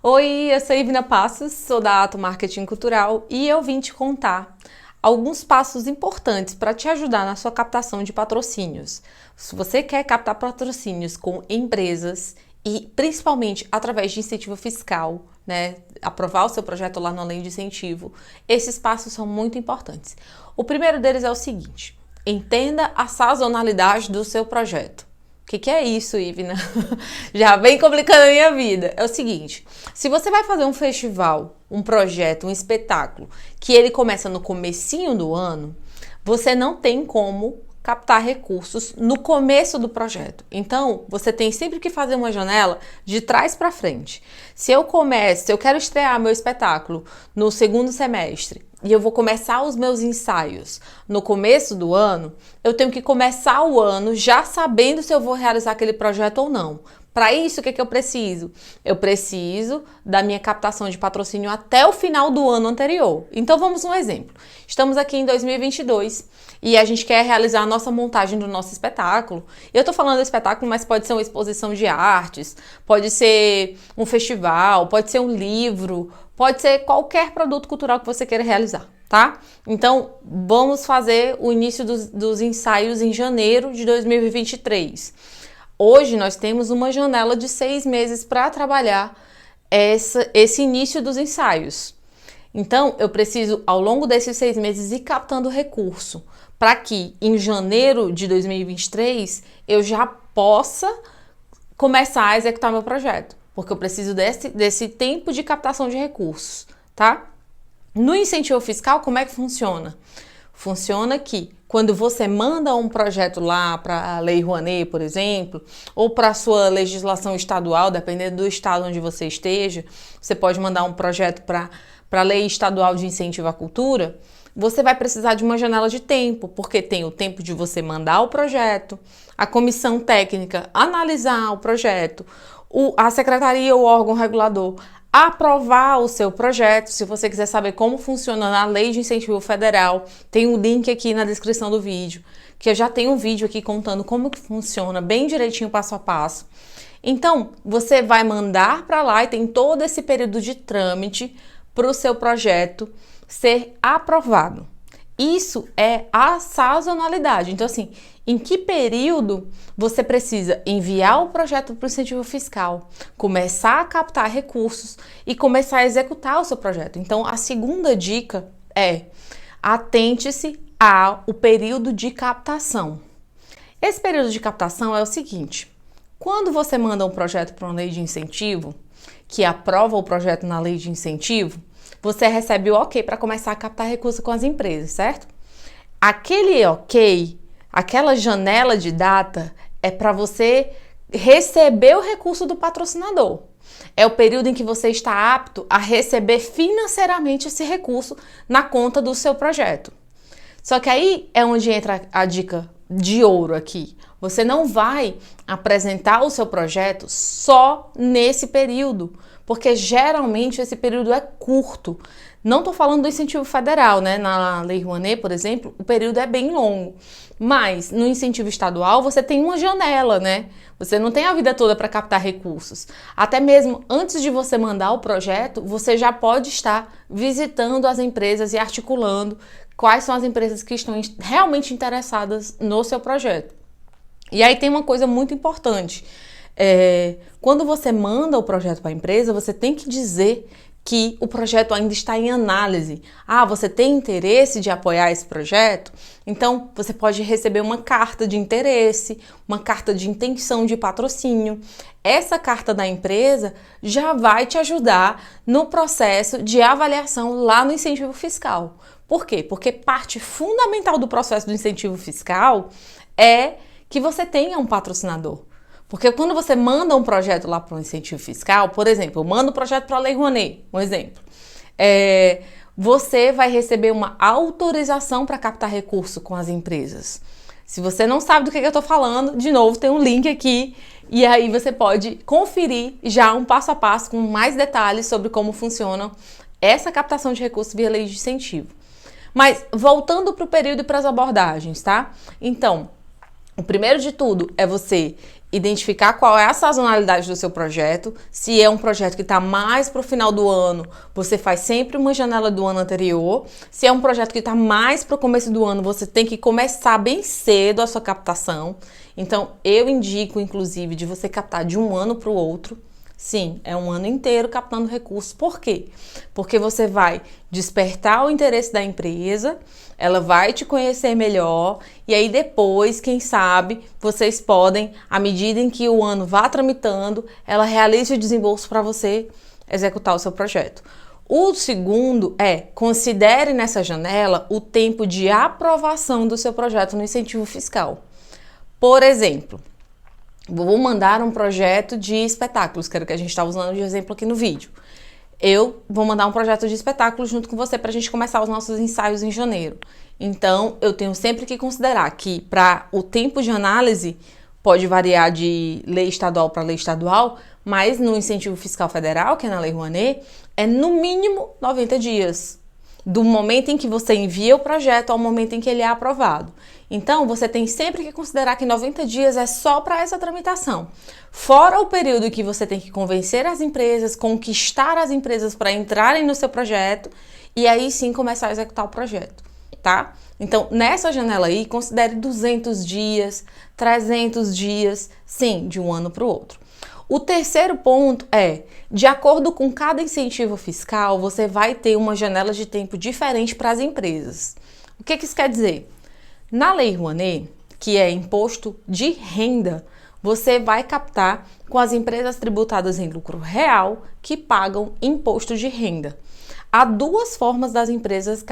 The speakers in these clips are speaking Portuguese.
Oi, eu sou Ivna Passos, sou da Ato Marketing Cultural e eu vim te contar alguns passos importantes para te ajudar na sua captação de patrocínios. Se você quer captar patrocínios com empresas e principalmente através de incentivo fiscal, né, aprovar o seu projeto lá na lei de incentivo, esses passos são muito importantes. O primeiro deles é o seguinte: entenda a sazonalidade do seu projeto. O que é isso, Ivna? Já vem complicando a minha vida. É o seguinte, se você vai fazer um festival, um projeto, um espetáculo, que ele começa no comecinho do ano, você não tem como captar recursos no começo do projeto. Então, você tem sempre que fazer uma janela de trás para frente. Se eu quero estrear meu espetáculo no segundo semestre, e eu vou começar os meus ensaios no começo do ano, eu tenho que começar o ano já sabendo se eu vou realizar aquele projeto ou não. Para isso, o que eu preciso? Eu preciso da minha captação de patrocínio até o final do ano anterior. Então, vamos um exemplo. Estamos aqui em 2022 e a gente quer realizar a nossa montagem do nosso espetáculo. Eu tô falando do espetáculo, mas pode ser uma exposição de artes, pode ser um festival, pode ser um livro, pode ser qualquer produto cultural que você queira realizar, tá? Então, vamos fazer o início dos ensaios em janeiro de 2023. Hoje nós temos uma janela de 6 meses para trabalhar esse início dos ensaios. Então, eu preciso, ao longo desses 6 meses, ir captando recurso para que em janeiro de 2023 eu já possa começar a executar meu projeto, porque eu preciso desse tempo de captação de recursos, tá? No incentivo fiscal, como é que funciona? Funciona que quando você manda um projeto lá para a Lei Rouanet, por exemplo, ou para a sua legislação estadual, dependendo do estado onde você esteja, você pode mandar um projeto para a Lei Estadual de Incentivo à Cultura, você vai precisar de uma janela de tempo, porque tem o tempo de você mandar o projeto, a comissão técnica analisar o projeto, a secretaria ou órgão regulador aprovar o seu projeto. Se você quiser saber como funciona na Lei de Incentivo Federal, tem um link aqui na descrição do vídeo, que eu já tenho um vídeo aqui contando como que funciona, bem direitinho, passo a passo. Então, você vai mandar para lá e tem todo esse período de trâmite para o seu projeto ser aprovado. Isso é a sazonalidade. Então, assim, em que período você precisa enviar o projeto para o incentivo fiscal, começar a captar recursos e começar a executar o seu projeto? Então, a segunda dica é: atente-se ao período de captação. Esse período de captação é o seguinte: quando você manda um projeto para uma lei de incentivo, que aprova o projeto na lei de incentivo, você recebe o ok para começar a captar recursos com as empresas, certo? Aquele ok, aquela janela de data é para você receber o recurso do patrocinador. É o período em que você está apto a receber financeiramente esse recurso na conta do seu projeto. Só que aí é onde entra a dica de ouro aqui. Você não vai apresentar o seu projeto só nesse período, porque geralmente esse período é curto. Não estou falando do incentivo federal, né? Na Lei Rouanet, por exemplo, o período é bem longo. Mas no incentivo estadual você tem uma janela, né? Você não tem a vida toda para captar recursos. Até mesmo antes de você mandar o projeto, você já pode estar visitando as empresas e articulando quais são as empresas que estão realmente interessadas no seu projeto. E aí tem uma coisa muito importante. Quando você manda o projeto para a empresa, você tem que dizer que o projeto ainda está em análise. Você tem interesse de apoiar esse projeto? Então, você pode receber uma carta de interesse, uma carta de intenção de patrocínio. Essa carta da empresa já vai te ajudar no processo de avaliação lá no incentivo fiscal. Por quê? Porque parte fundamental do processo do incentivo fiscal é que você tenha um patrocinador. Porque quando você manda um projeto lá para um incentivo fiscal, por exemplo, eu mando um projeto para a Lei Rouanet, um exemplo, você vai receber uma autorização para captar recurso com as empresas. Se você não sabe do que eu estou falando, de novo, tem um link aqui e aí você pode conferir já um passo a passo com mais detalhes sobre como funciona essa captação de recursos via lei de incentivo. Mas voltando para o período e para as abordagens, tá? Então, o primeiro de tudo é você identificar qual é a sazonalidade do seu projeto. Se é um projeto que está mais para o final do ano, você faz sempre uma janela do ano anterior. Se é um projeto que está mais para o começo do ano, você tem que começar bem cedo a sua captação. Então, eu indico, inclusive, de você captar de um ano para o outro. Sim, é um ano inteiro captando recursos. Por quê? Porque você vai despertar o interesse da empresa, ela vai te conhecer melhor e aí depois, quem sabe, vocês podem, à medida em que o ano vá tramitando, ela realize o desembolso para você executar o seu projeto. O segundo é, considere nessa janela o tempo de aprovação do seu projeto no incentivo fiscal. Por exemplo, vou mandar um projeto de espetáculos, que era o que a gente está usando de exemplo aqui no vídeo. Eu vou mandar um projeto de espetáculos junto com você para a gente começar os nossos ensaios em janeiro. Então, eu tenho sempre que considerar que para o tempo de análise pode variar de lei estadual para lei estadual, mas no incentivo fiscal federal, que é na Lei Rouanet, é no mínimo 90 dias. Do momento em que você envia o projeto ao momento em que ele é aprovado. Então, você tem sempre que considerar que 90 dias é só para essa tramitação. Fora o período que você tem que convencer as empresas, conquistar as empresas para entrarem no seu projeto e aí sim começar a executar o projeto, tá? Então, nessa janela aí, considere 200 dias, 300 dias, sim, de um ano para o outro. O terceiro ponto é, de acordo com cada incentivo fiscal, você vai ter uma janela de tempo diferente para as empresas. O que isso quer dizer? Na Lei Rouanet, que é imposto de renda, você vai captar com as empresas tributadas em lucro real que pagam imposto de renda. Há duas formas das empresas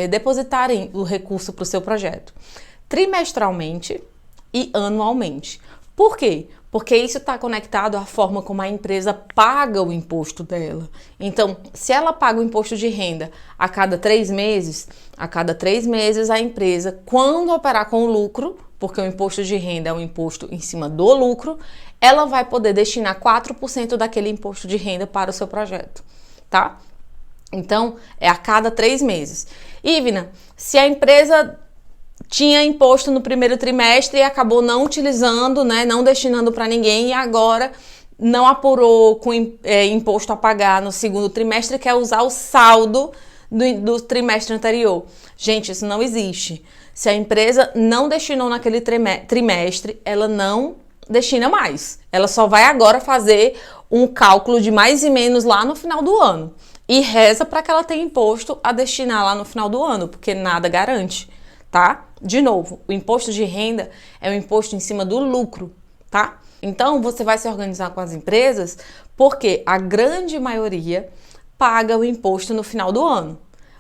depositarem o recurso para o seu projeto: trimestralmente e anualmente. Por quê? Porque isso está conectado à forma como a empresa paga o imposto dela. Então, se ela paga o imposto de renda a cada 3 meses, a empresa, quando operar com lucro, porque o imposto de renda é um imposto em cima do lucro, ela vai poder destinar 4% daquele imposto de renda para o seu projeto, tá? Então, é a cada 3 meses. Ivna, se a empresa tinha imposto no primeiro trimestre e acabou não utilizando, né, não destinando para ninguém e agora não apurou com imposto a pagar no segundo trimestre, quer usar o saldo do trimestre anterior. Gente, isso não existe. Se a empresa não destinou naquele trimestre, ela não destina mais. Ela só vai agora fazer um cálculo de mais e menos lá no final do ano. E reza para que ela tenha imposto a destinar lá no final do ano, porque nada garante, tá? De novo, o imposto de renda é um imposto em cima do lucro, tá? Então, você vai se organizar com as empresas porque a grande maioria paga o imposto no final do ano,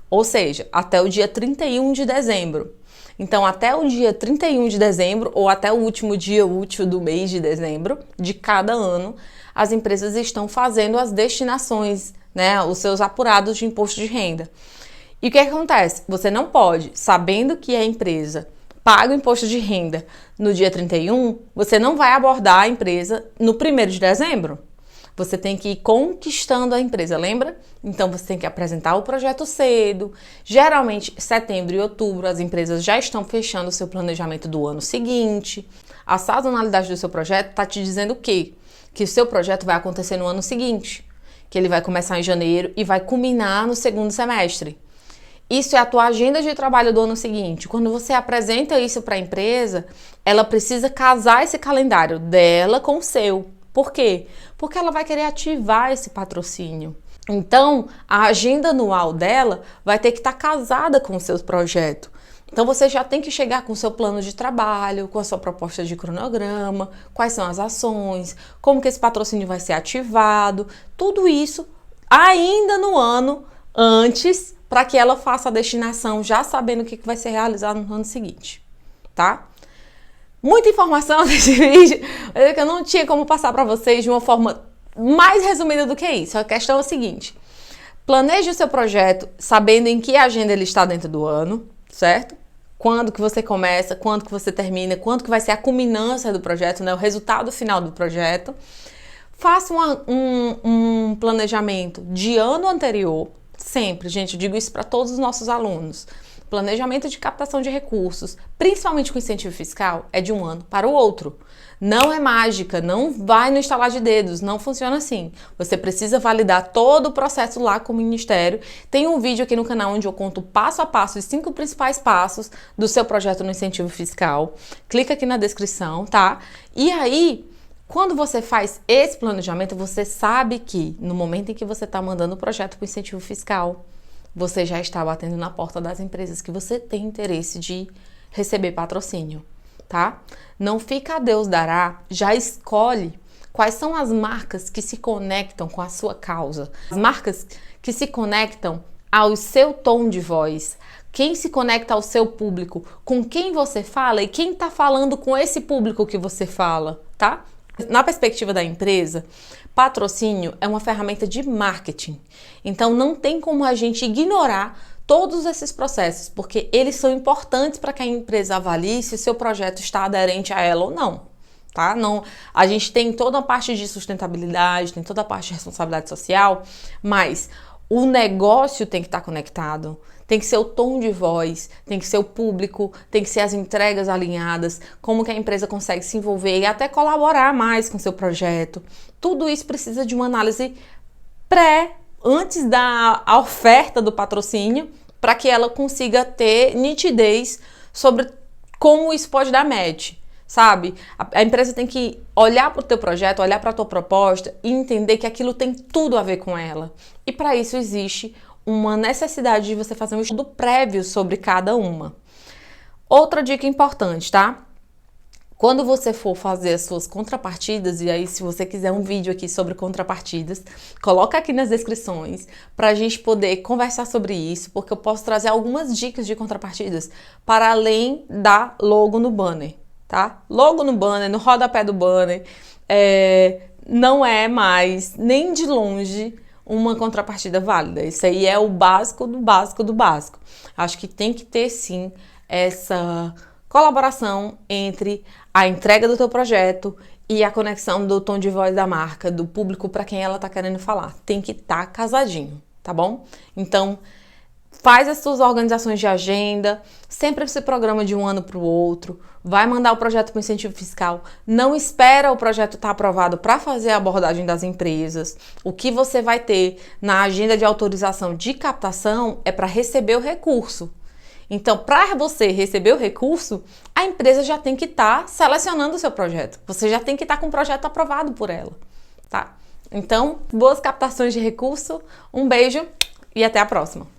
ou seja, até o dia 31 de dezembro. Então, até o dia 31 de dezembro ou até o último dia útil do mês de dezembro de cada ano, as empresas estão fazendo as destinações, né, os seus apurados de imposto de renda. E o que acontece? Você não pode, sabendo que a empresa paga o imposto de renda no dia 31, você não vai abordar a empresa no 1º de dezembro. Você tem que ir conquistando a empresa, lembra? Então, você tem que apresentar o projeto cedo. Geralmente, setembro e outubro, as empresas já estão fechando o seu planejamento do ano seguinte. A sazonalidade do seu projeto está te dizendo o quê? Que o seu projeto vai acontecer no ano seguinte, que ele vai começar em janeiro e vai culminar no segundo semestre. Isso é a tua agenda de trabalho do ano seguinte. Quando você apresenta isso para a empresa, ela precisa casar esse calendário dela com o seu. Por quê? Porque ela vai querer ativar esse patrocínio. Então, a agenda anual dela vai ter que estar casada com o seu projeto. Então, você já tem que chegar com o seu plano de trabalho, com a sua proposta de cronograma, quais são as ações, como que esse patrocínio vai ser ativado, tudo isso ainda no ano antes, para que ela faça a destinação já sabendo o que vai ser realizado no ano seguinte, tá? Muita informação nesse vídeo, mas é que eu não tinha como passar para vocês de uma forma mais resumida do que isso. A questão é a seguinte: planeje o seu projeto sabendo em que agenda ele está dentro do ano, certo? Quando que você começa, quando que você termina, quando que vai ser a culminância do projeto, né? O resultado final do projeto. Faça um planejamento de ano anterior. Sempre, gente, eu digo isso para todos os nossos alunos. planejamento de captação de recursos, principalmente com incentivo fiscal, é de um ano para o outro. Não é mágica, não vai no estalar de dedos, não funciona assim. Você precisa validar todo o processo lá com o Ministério. Tem um vídeo aqui no canal onde eu conto passo a passo os 5 principais passos do seu projeto no incentivo fiscal. Clica aqui na descrição, tá? E aí, quando você faz esse planejamento, você sabe que no momento em que você está mandando o projeto para o incentivo fiscal, você já está batendo na porta das empresas que você tem interesse de receber patrocínio, tá? Não fica a Deus dará, já escolhe quais são as marcas que se conectam com a sua causa, as marcas que se conectam ao seu tom de voz, quem se conecta ao seu público, com quem você fala e quem está falando com esse público que você fala, tá? Na perspectiva da empresa, patrocínio é uma ferramenta de marketing. Então não tem como a gente ignorar todos esses processos, porque eles são importantes para que a empresa avalie se o seu projeto está aderente a ela ou não. Tá? Não, a gente tem toda a parte de sustentabilidade, tem toda a parte de responsabilidade social, mas o negócio tem que estar conectado, tem que ser o tom de voz, tem que ser o público, tem que ser as entregas alinhadas, como que a empresa consegue se envolver e até colaborar mais com o seu projeto. Tudo isso precisa de uma análise antes da oferta do patrocínio, para que ela consiga ter nitidez sobre como isso pode dar match. Sabe? A empresa tem que olhar para o teu projeto, olhar para a tua proposta e entender que aquilo tem tudo a ver com ela. E para isso existe uma necessidade de você fazer um estudo prévio sobre cada uma. Outra dica importante, tá? Quando você for fazer as suas contrapartidas, e aí se você quiser um vídeo aqui sobre contrapartidas, coloca aqui nas descrições para a gente poder conversar sobre isso, porque eu posso trazer algumas dicas de contrapartidas para além da logo no banner. Tá? Logo no banner, no rodapé do banner, não é mais, nem de longe, uma contrapartida válida. Isso aí é o básico do básico do básico. Acho que tem que ter, sim, essa colaboração entre a entrega do teu projeto e a conexão do tom de voz da marca, do público para quem ela está querendo falar. Tem que estar casadinho, tá bom? Então, faz as suas organizações de agenda, sempre se programa de um ano para o outro, vai mandar o projeto para o incentivo fiscal, não espera o projeto estar aprovado para fazer a abordagem das empresas. O que você vai ter na agenda de autorização de captação é para receber o recurso. Então, para você receber o recurso, a empresa já tem que estar selecionando o seu projeto. Você já tem que estar com o projeto aprovado por ela, tá? Então, boas captações de recurso, um beijo e até a próxima!